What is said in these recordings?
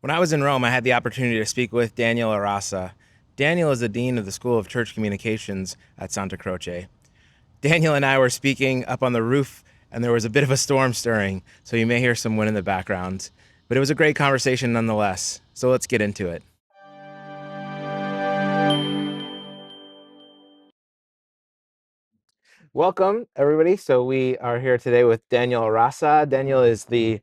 When I was in Rome, I had the opportunity to speak with Daniel Arasa. Daniel is the dean of the School of Church Communications at Santa Croce. Daniel and I were speaking up on the roof, and there was a bit of a storm stirring, so you may hear some wind in the background. But it was a great conversation nonetheless, so let's get into it. Welcome, everybody. So we are here today with Daniel Arasa. Daniel is the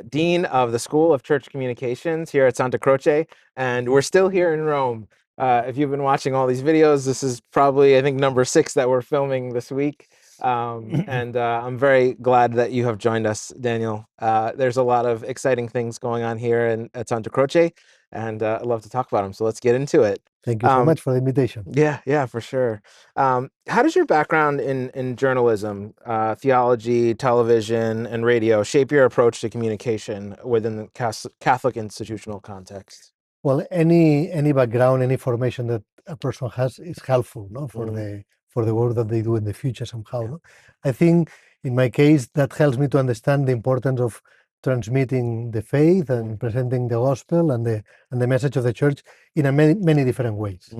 Dean of the School of Church Communications here at Santa Croce, and we're still here in Rome. If you've been watching all these videos, this is probably, I think, number 6 that we're filming this week. And I'm very glad that you have joined us, Daniel. There's a lot of exciting things going on here at Santa Croce, and I'd love to talk about them. So let's get into it. Thank you so much for the invitation. Yeah, for sure. How does your background in journalism, theology, television, and radio shape your approach to communication within the Catholic institutional context? Well, any background, any formation that a person has is helpful, no, for the work that they do in the future somehow. No? I think in my case that helps me to understand the importance of transmitting the faith and presenting the gospel and the message of the church in many different ways.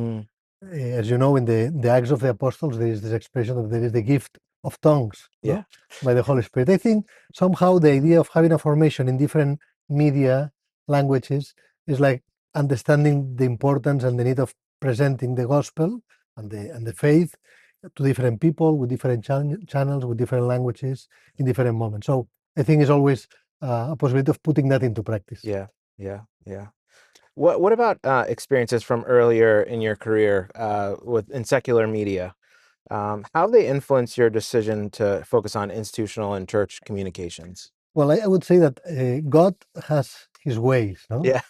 As you know, in the Acts of the Apostles, there is this expression that there is the gift of tongues, no? By the Holy Spirit. I think somehow the idea of having a formation in different media languages is like understanding the importance and the need of presenting the gospel and the faith to different people with different channels, with different languages in different moments. So I think it's always a possibility of putting that into practice. Yeah. What about experiences from earlier in your career in secular media? How have they influenced your decision to focus on institutional and church communications? Well, I would say that God has His ways, no? Yeah.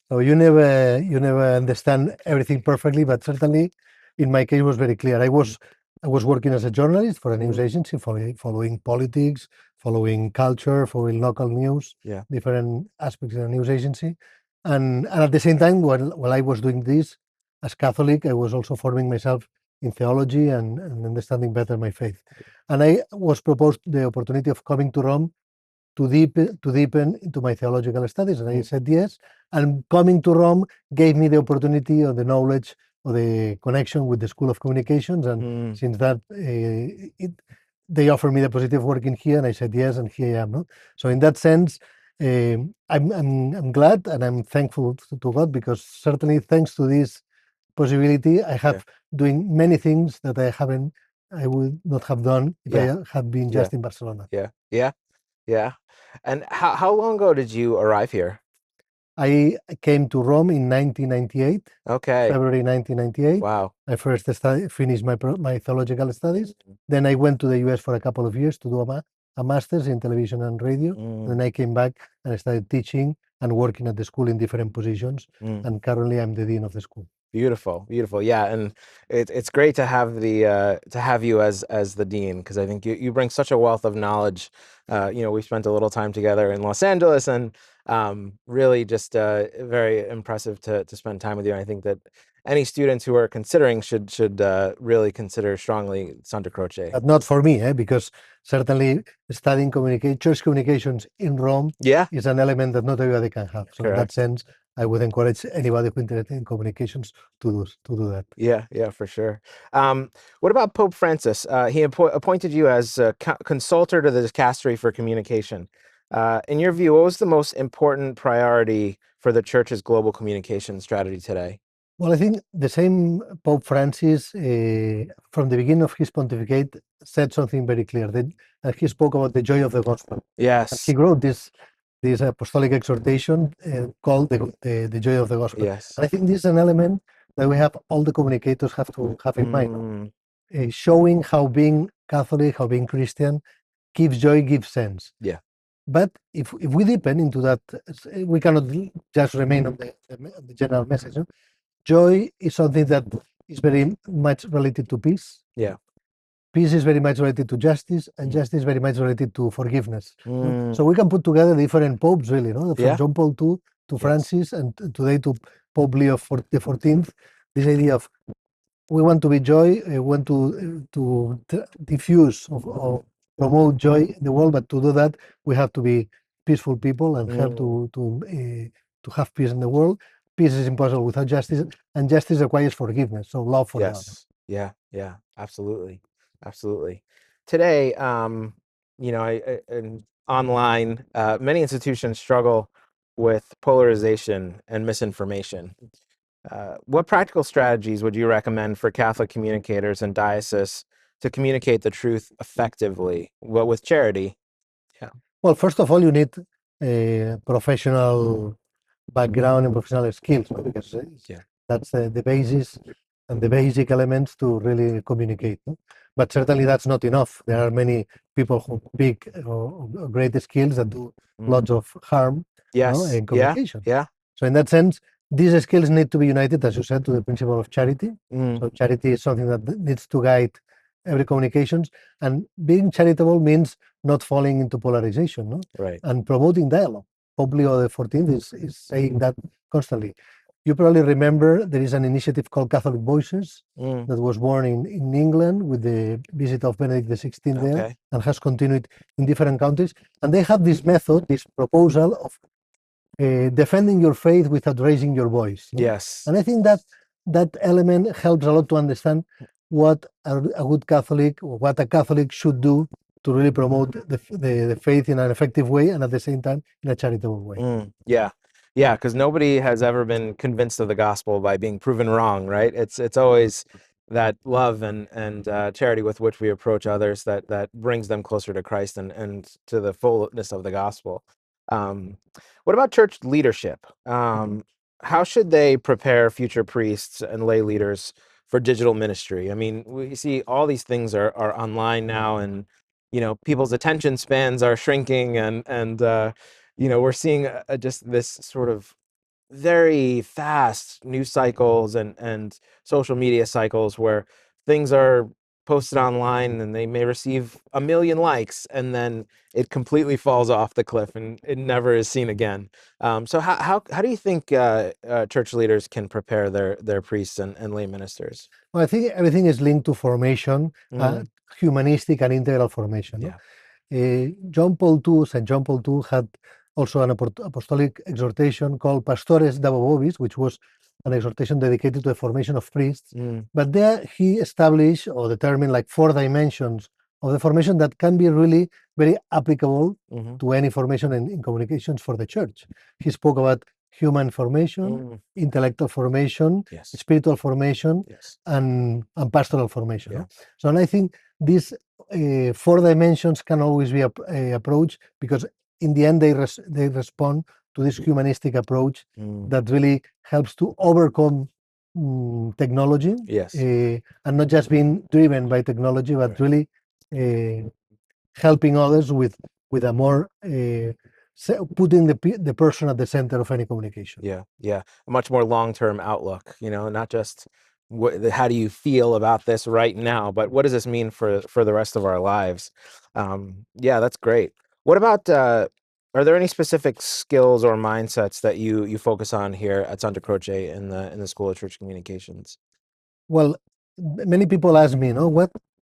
So you never understand everything perfectly, but certainly, in my case, it was very clear. I was working as a journalist for a news agency, following politics, following culture, following local news, different aspects in a news agency, and at the same time, while I was doing this as Catholic, I was also forming myself in theology and understanding better my faith. And I was proposed the opportunity of coming to Rome to deepen into my theological studies, and I said yes. And coming to Rome gave me the opportunity or the knowledge or the connection with the School of Communications, and since that they offered me the possibility of working here, and I said yes, and here I am. No? So in that sense, I'm glad and I'm thankful to God, because certainly thanks to this possibility, I have doing many things that I would not have done if I had been just in Barcelona. Yeah. And how long ago did you arrive here? I came to Rome in 1998. Okay. February 1998. Wow. I first finished my theological studies. Then I went to the US for a couple of years to do a master's in television and radio. And then I came back and I started teaching and working at the school in different positions. And currently I'm the dean of the school. Beautiful. Yeah, and it's great to have you as the dean, because I think you bring such a wealth of knowledge. We spent a little time together in Los Angeles, and really just very impressive to spend time with you. And I think that any students who are considering should really consider strongly Santa Croce. But not for me, because certainly studying church communications in Rome is an element that not everybody can have. So in that sense, I would encourage anybody who is interested in communications to do that. Yeah, for sure. What about Pope Francis? He appointed you as a consultor to the dicastery for communication. In your view, what was the most important priority for the Church's global communication strategy today? Well, I think the same Pope Francis, from the beginning of his pontificate, said something very clear. That he spoke about the joy of the gospel. Yes. And he wrote this apostolic exhortation called the joy of the gospel. Yes. And I think this is an element that we have, all the communicators have to have in mind, showing how being Catholic, how being Christian gives joy, gives sense. Yeah. But if we deepen into that, we cannot just remain on the general message. No? Joy is something that is very much related to peace. Yeah. Peace is very much related to justice, and justice is very much related to forgiveness. So we can put together different popes, really, no? From John Paul II to Francis, and today to Pope Leo XIV. This idea of we want to be joy, we want to diffuse or promote joy in the world, but to do that we have to be peaceful people and help to to have peace in the world. Peace is impossible without justice, and justice requires forgiveness, so love for the other. Yeah, absolutely, absolutely. Today, and online, many institutions struggle with polarization and misinformation. What practical strategies would you recommend for Catholic communicators and dioceses to communicate the truth effectively, well, with charity? Yeah. Well, first of all, you need a professional background and professional skills, because Yeah. that's the basis and the basic elements to really communicate. But certainly that's not enough. There are many people who big or great skills that do lots of harm Yes. in communication. Yeah. So in that sense, these skills need to be united, as you said, to the principle of charity. Mm. So charity is something that needs to guide every communications, and being charitable means not falling into polarization, no? Right. And promoting dialogue. Pope Leo XIV is saying that constantly. You probably remember there is an initiative called Catholic Voices that was born in England with the visit of Benedict XVI there, Okay. and has continued in different countries. And they have this method, this proposal of defending your faith without raising your voice. No? Yes. And I think that that element helps a lot to understand what a good Catholic, or what a Catholic should do to really promote the faith in an effective way, and at the same time in a charitable way. Yeah, because nobody has ever been convinced of the gospel by being proven wrong, right? It's always that love and charity with which we approach others that brings them closer to Christ and to the fullness of the gospel. What about church leadership? How should they prepare future priests and lay leaders for digital ministry? I mean, we see all these things are online now, and people's attention spans are shrinking, and we're seeing just this sort of very fast news cycles and social media cycles where things are posted online and they may receive 1 million likes, and then it completely falls off the cliff and it never is seen again. So how do you think church leaders can prepare their priests and lay ministers? Well, I think everything is linked to formation, humanistic and integral formation. No? St. John Paul II had also an apostolic exhortation called Pastores Dabo Vobis, which was an exhortation dedicated to the formation of priests. But there he established or determined like 4 dimensions of the formation that can be really very applicable to any formation in communications for the church. He spoke about human formation, intellectual formation, spiritual formation, and pastoral formation. No? So, and I think these 4 dimensions can always be approached, because in the end they respond to this humanistic approach that really helps to overcome technology, and not just being driven by technology, but really helping others with a more putting the person at the center of any communication. A much more long-term outlook, not just how do you feel about this right now, but what does this mean for the rest of our lives? That's great. What about are there any specific skills or mindsets that you focus on here at Santa Croce in the School of Church Communications? Well, many people ask me,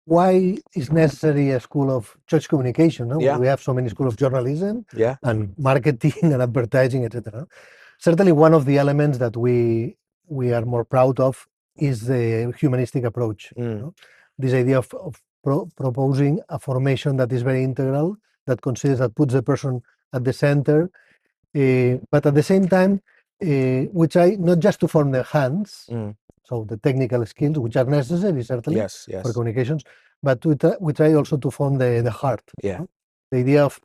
why is necessary a school of church communication? No? We have so many schools of journalism and marketing and advertising, etc. Certainly, one of the elements that we are more proud of is the humanistic approach. This idea of proposing a formation that is very integral, that puts the person at the center, but at the same time, we try not just to form the hands, so the technical skills, which are necessary certainly for communications, but we try also to form the heart. The idea of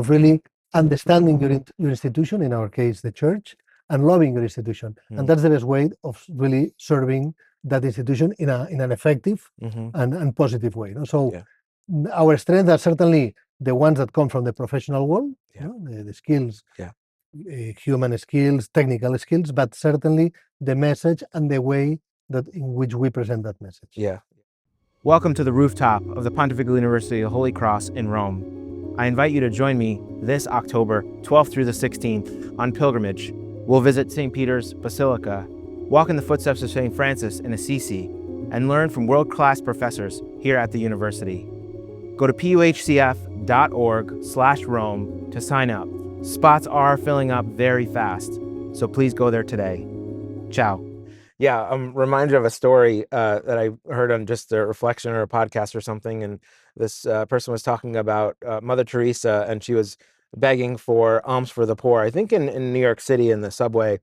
really understanding your institution, in our case the church, and loving your institution. And that's the best way of really serving that institution in an effective and positive way. So our strengths are certainly the ones that come from the professional world, the skills, human skills, technical skills, but certainly the message and the way in which we present that message. Welcome to the rooftop of the Pontifical University of the Holy Cross in Rome. I invite you to join me this October 12th through the 16th on pilgrimage. We'll visit St. Peter's Basilica, walk in the footsteps of St. Francis in Assisi, and learn from world-class professors here at the university. Go to puhcf.org/Rome to sign up. Spots are filling up very fast. So please go there today. Ciao. Yeah, I'm reminded of a story that I heard on just a reflection or a podcast or something, and this person was talking about Mother Teresa, and she was begging for alms for the poor. I think in New York City in the subway,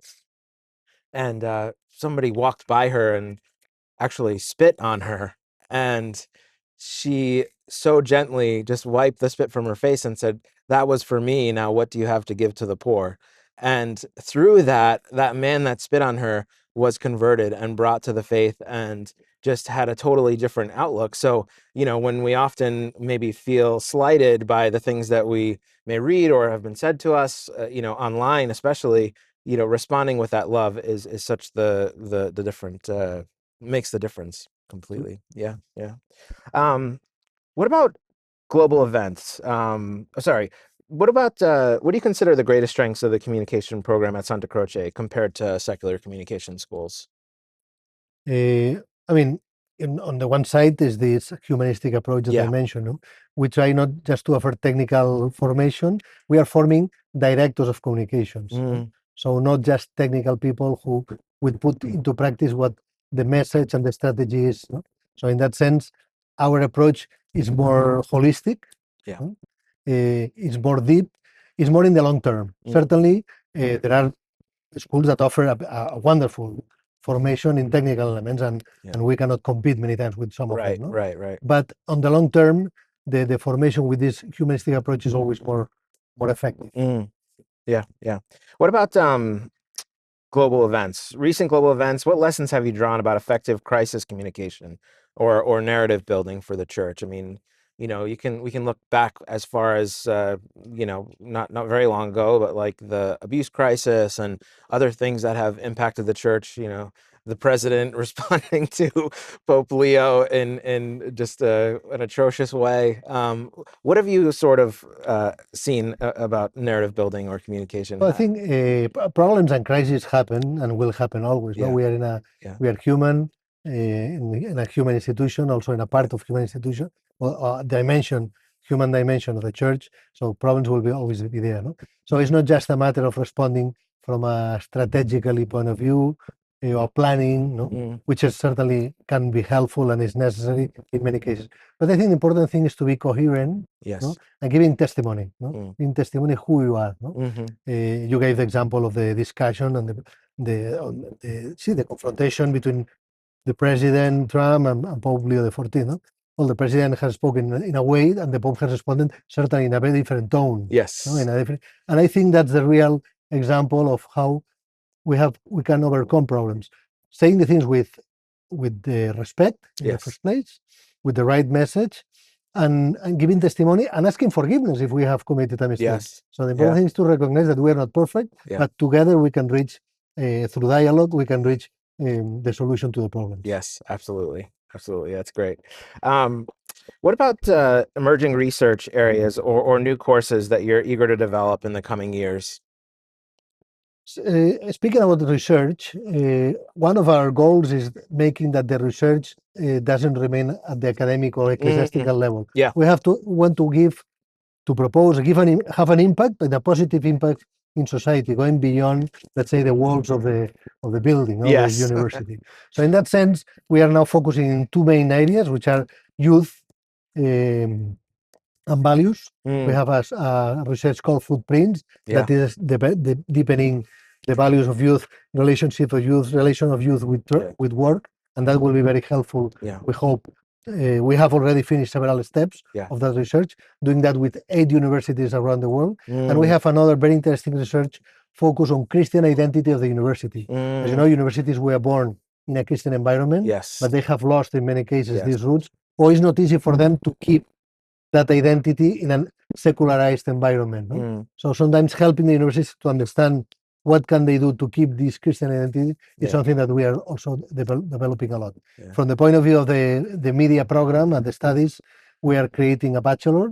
and somebody walked by her and actually spit on her, and she so gently just wiped the spit from her face and said, "That was for me. Now what do you have to give to the poor?" And through that, that man that spit on her was converted and brought to the faith and just had a totally different outlook. So, when we often maybe feel slighted by the things that we may read or have been said to us, online especially, responding with that love is such the different makes the difference completely. Yeah, yeah. What about global events? Sorry. What about what do you consider the greatest strengths of the communication program at Santa Croce compared to secular communication schools? I mean, on the one side is this humanistic approach that I Yeah. mentioned. No? We try not just to offer technical formation, we are forming directors of communications. No? Mm, So not just technical people who would put into practice what the message and the strategy is. No? So in that sense, our approach is more holistic. yeah. No? It's more deep. It's more in the long term. Mm, Certainly, there are schools that offer a wonderful formation in technical elements, yeah. and we cannot compete many times with some of them. Right, No? right, right. But on the long term, the formation with this humanistic approach is always more effective. Mm, yeah, yeah. What about global events, recent global events? What lessons have you drawn about effective crisis communication or narrative building for the church? I mean, we can look back as far as not very long ago, but like the abuse crisis and other things that have impacted the church. The president responding to Pope Leo in just an atrocious way. What have you sort of seen about narrative building or communication? Well, I think problems and crises happen and will happen always. No, Yeah, yeah, we are human in a human institution, also in a part of human institution, well, human dimension of the church. So problems will be always be there. No? So it's not just a matter of responding from a strategically point of view or planning, no? mm, Which is certainly can be helpful and is necessary in many cases. But I think the important thing is to be coherent, no? yes, And giving testimony, no? mm, In testimony who you are, no? hmm, You gave the example of the discussion and the confrontation between the President Trump and Pope Leo XIV. No? Well, the President has spoken in a way, and the Pope has responded certainly in a very different tone. yes, No? And I think that's the real example of how we can overcome problems. Saying the things with the respect in the yes, first place, with the right message, and giving testimony and asking forgiveness if we have committed a mistake. yes, So the important yeah, thing is to recognize that we are not perfect, yeah, but together we can reach through dialogue, we can reach the solution to the problem. yes, absolutely, absolutely. That's great. What about emerging research areas or new courses that you're eager to develop in the coming years? Speaking about research, one of our goals is making that the research doesn't remain at the academic or ecclesiastical level. Yeah. We want to have an impact, but a positive impact in society, going beyond, let's say, the walls of the building or Yes. the university. So in that sense, we are now focusing in two main areas, which are youth and values. We have a research called Footprints Yeah. that is the deepening the values of youth, relation of youth with work, and that will be very helpful. Yeah. We hope. We have already finished several steps of that research, doing that with 8 universities around the world, and we have another very interesting research focused on Christian identity of the university. As you know, universities were born in a Christian environment, Yes. but they have lost in many cases these roots, or it's not easy for them to keep that identity in a secularized environment. No? So sometimes helping the universities to understand what can they do to keep this Christian identity is something that we are also developing a lot. From the point of view of the media program and the studies, we are creating a bachelor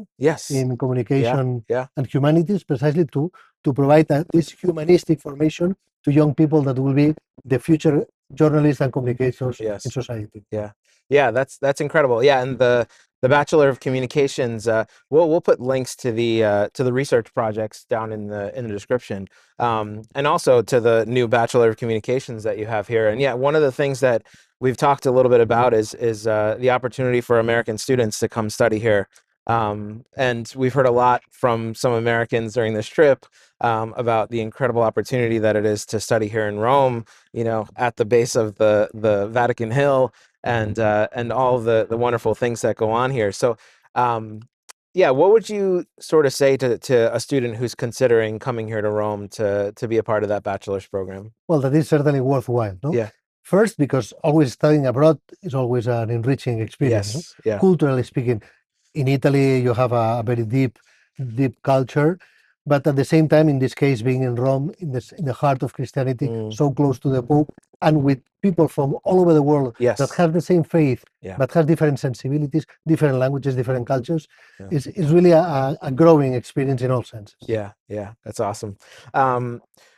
in communication and humanities, precisely to provide this humanistic formation to young people that will be the future journalists and communicators in society. Yeah, that's incredible. Yeah, and The Bachelor of Communications. We'll put links to the research projects down in the description, and also to the new Bachelor of Communications that you have here. And yeah, one of the things that we've talked a little bit about is the opportunity for American students to come study here. And we've heard a lot from some Americans during this trip about the incredible opportunity that it is to study here in Rome. You know, at the base of the Vatican Hill, and all the wonderful things that go on here. So, um, yeah, what would you sort of say to a student who's considering coming here to Rome to be a part of that bachelor's program? Well, that is certainly worthwhile, no? Yeah. First, because always studying abroad is always an enriching experience, no? Yes. Yeah. Culturally speaking. In Italy, you have a very deep culture, but at the same time, in this case, being in Rome, in the heart of Christianity, Mm. so close to the Pope, and with people from all over the world that Yes. have the same faith, Yeah. but have different sensibilities, different languages, different cultures, Yeah. is really a growing experience in all senses. Yeah. Yeah. That's awesome.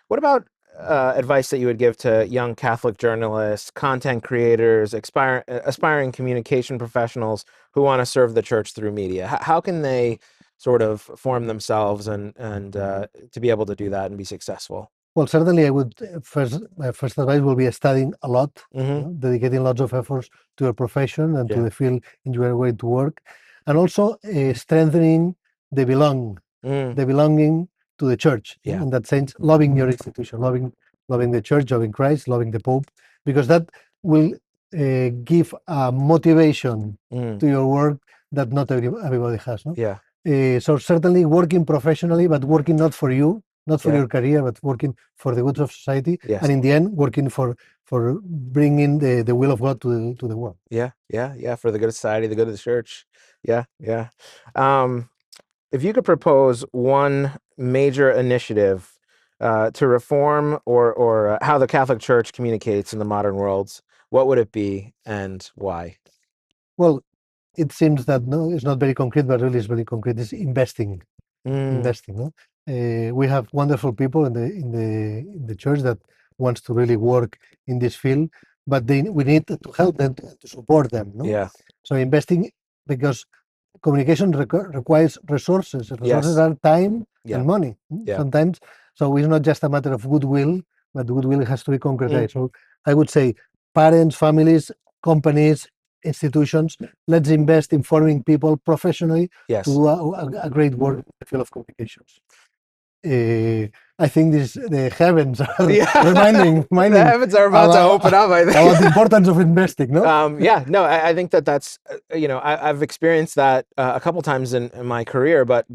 What about advice that you would give to young Catholic journalists, content creators, aspiring communication professionals who want to serve the church through media? How can they sort of form themselves and to be able to do that and be successful? Well, certainly, I would my first advice will be studying a lot, Mm-hmm. dedicating lots of efforts to your profession and to Yeah. the field in you are going to work, and also strengthening the Mm. the belonging to the church. Yeah. In that sense, loving your institution, loving the church, loving Christ, loving the Pope, because that will give a motivation Mm. to your work that not everybody has. No? Yeah. So certainly working professionally, but working not for you, not for Yeah. your career, but working for the good of society, Yes. and in the end, working for bringing the will of God to the world. Yeah. Yeah. Yeah. For the good of society, the good of the church. Yeah. Yeah. Um, if you could propose one major initiative to reform or how the Catholic Church communicates in the modern world, what would it be and why? Well, it seems that no, it's not very concrete, but really it's very concrete. It's investing. Mm. No? We have wonderful people in the church that wants to really work in this field, but we need to help them to support them. No? Yeah. So investing, because communication requires resources. Resources Yes. are time Yeah. and money Yeah. sometimes. So it's not just a matter of goodwill, but goodwill has to be concretized. So I would say parents, families, companies, institutions, let's invest in forming people professionally Yes. to do a great work in the field of communications. I think the heavens are Yeah. reminding The heavens are about to open up, I think. about the importance of investing, no? Yeah, no, I think that's you know, I've experienced that a couple times in my career, but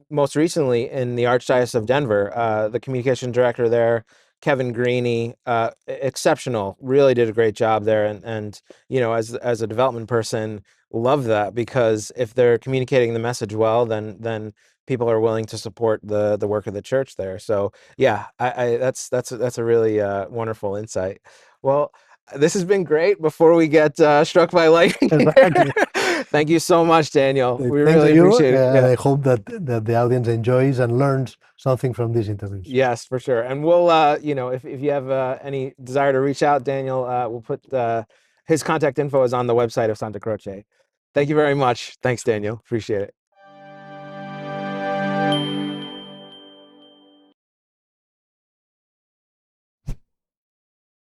most recently in the Archdiocese of Denver, the communication director there, Kevin Greeny, exceptional, really did a great job there, and you know, as a development person, love that, because if they're communicating the message well, then people are willing to support the work of the church there. So yeah, that's a really wonderful insight. Well, this has been great. Before we get struck by lightning, Exactly. thank you so much, Daniel. We Thanks really to you, appreciate it. and Yeah. I hope that the audience enjoys and learns something from these interviews. Yes, for sure. And we'll, you know, if you have any desire to reach out, Daniel, we'll put his contact info is on the website of Santa Croce. Thank you very much. Thanks, Daniel. Appreciate it.